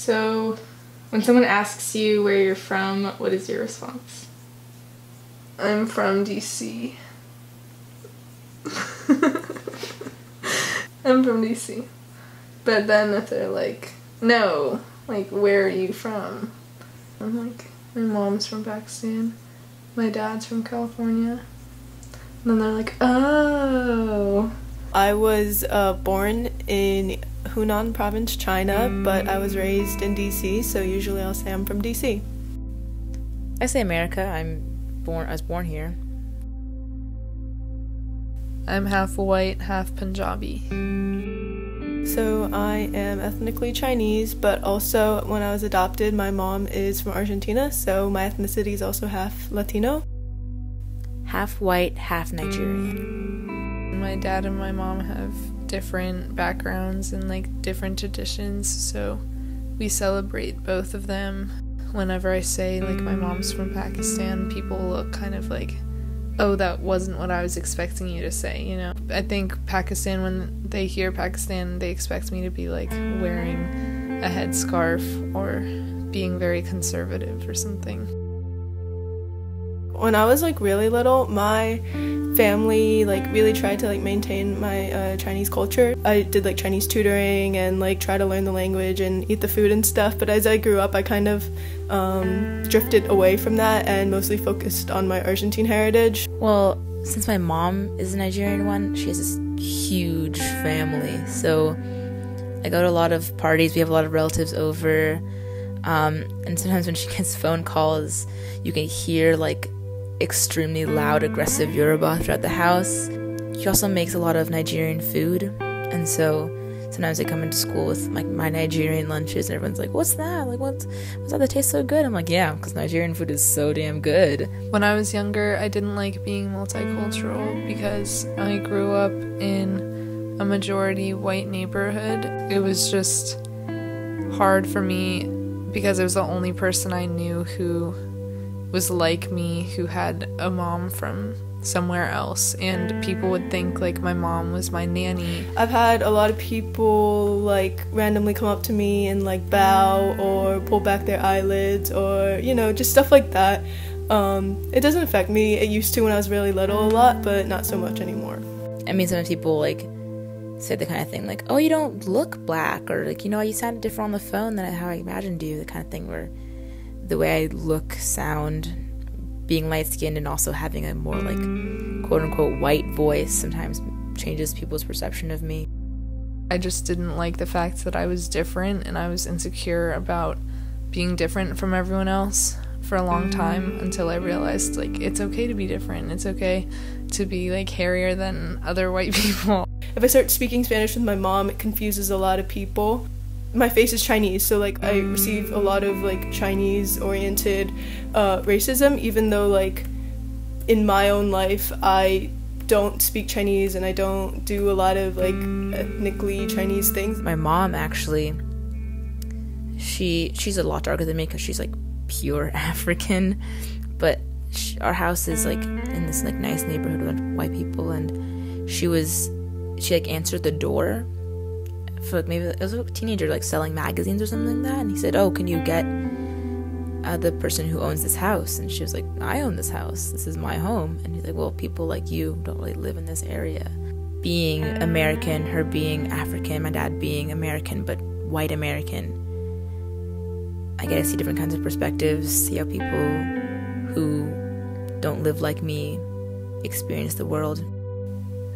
So, when someone asks you where you're from, what is your response? I'm from DC. I'm from DC. But then if they're like, no, like, where are you from? I'm like, my mom's from Pakistan. My dad's from California. And then they're like, oh. I was born in Hunan province, China, but I was raised in DC, so usually I'll say I'm from DC. I say America. I was born here. I'm half white, half Punjabi. So I am ethnically Chinese, but also when I was adopted, my mom is from Argentina, so my ethnicity is also half Latino. Half white, half Nigerian. My dad and my mom have different backgrounds and like different traditions, so we celebrate both of them. Whenever I say like my mom's from Pakistan, people look kind of like, oh, that wasn't what I was expecting you to say, you know? I think Pakistan, when they hear Pakistan, they expect me to be like wearing a headscarf or being very conservative or something. When I was like really little, my family like really tried to like maintain my Chinese culture. I did like Chinese tutoring and like try to learn the language and eat the food and stuff, but as I grew up I kind of drifted away from that and mostly focused on my Argentine heritage. Well, since my mom is a Nigerian one, she has this huge family, so I go to a lot of parties. We have a lot of relatives over, and sometimes when she gets phone calls, you can hear like extremely loud, aggressive Yoruba throughout the house. She also makes a lot of Nigerian food, and so sometimes I come into school with like my Nigerian lunches and everyone's like, what's that? Like, what's that that tastes so good? I'm like, yeah, because Nigerian food is so damn good. When I was younger, I didn't like being multicultural because I grew up in a majority white neighborhood. It was just hard for me because I was the only person I knew who was like me, who had a mom from somewhere else, and people would think like my mom was my nanny. I've had a lot of people like randomly come up to me and like bow or pull back their eyelids or, you know, just stuff like that. It doesn't affect me. It used to when I was really little a lot, but not so much anymore. I mean, sometimes people like say the kind of thing like, oh, you don't look black, or like, you know, you sounded different on the phone than how I imagined you, the kind of thing where the way I look, sound, being light-skinned and also having a more like quote-unquote white voice sometimes changes people's perception of me. I just didn't like the fact that I was different, and I was insecure about being different from everyone else for a long time, until I realized like it's okay to be different. It's okay to be like hairier than other white people. If I start speaking Spanish with my mom, it confuses a lot of people. My face is Chinese, so like I receive a lot of like Chinese oriented racism, even though like in my own life I don't speak Chinese and I don't do a lot of like ethnically Chinese things. My mom actually, she's a lot darker than me because she's like pure African, but our house is like in this like nice neighborhood with white people, and she like answered the door for like maybe it was a teenager like selling magazines or something like that, and he said, oh, can you get the person who owns this house? And she was like, I own this house, this is my home. And he's like, well, people like you don't really live in this area. Being American, her being African, my dad being American but white American, I get to see different kinds of perspectives, see how people who don't live like me experience the world.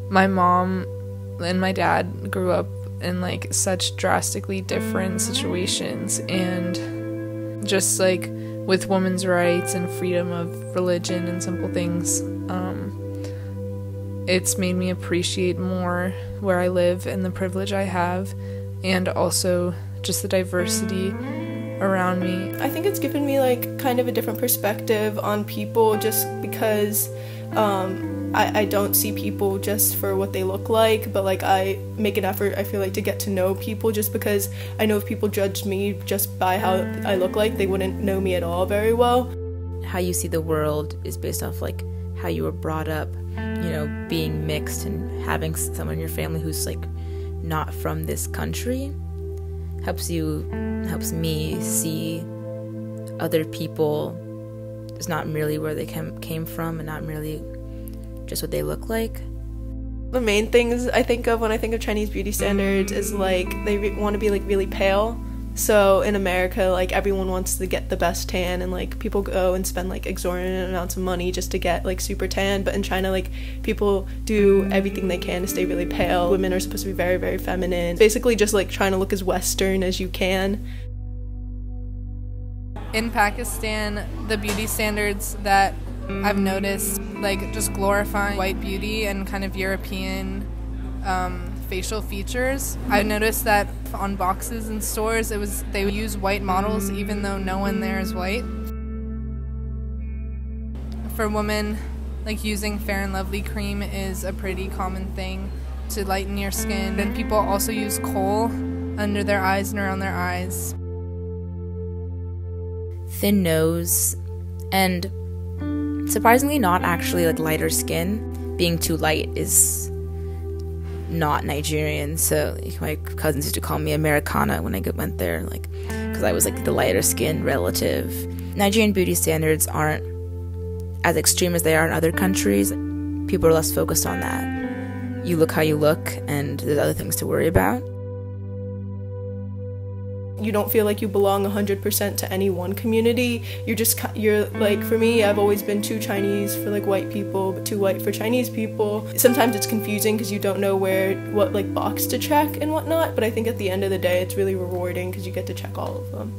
My mom and my dad grew up in like such drastically different situations, and just like with women's rights and freedom of religion and simple things, it's made me appreciate more where I live and the privilege I have, and also just the diversity around me. I think it's given me like kind of a different perspective on people, just because I don't see people just for what they look like, but like I make an effort, I feel like, to get to know people, just because I know if people judged me just by how I look like, they wouldn't know me at all very well. How you see the world is based off like how you were brought up, you know, being mixed and having someone in your family who's like not from this country helps me see other people as not merely where they came from and not merely just what they look like. The main things I think of when I think of Chinese beauty standards is like they want to be like really pale. So in America, like everyone wants to get the best tan, and like people go and spend like exorbitant amounts of money just to get like super tan. But in China, like people do everything they can to stay really pale. Women are supposed to be very, very feminine. Basically just like trying to look as Western as you can. In Pakistan, the beauty standards that I've noticed, like just glorifying white beauty and kind of European facial features. I noticed that on boxes in stores, they use white models even though no one there is white. For women, like using Fair and Lovely cream is a pretty common thing to lighten your skin. And people also use kohl under their eyes and around their eyes. Thin nose, and surprisingly not actually like lighter skin. Being too light is not Nigerian, so my cousins used to call me Americana when I went there, like because I was like the lighter skin relative. Nigerian beauty standards aren't as extreme as they are in other countries. People are less focused on that. You look how you look, and there's other things to worry about. You don't feel like you belong 100% to any one community. You're like, for me, I've always been too Chinese for like white people, but too white for Chinese people. Sometimes it's confusing because you don't know what like box to check and whatnot, but I think at the end of the day, it's really rewarding because you get to check all of them.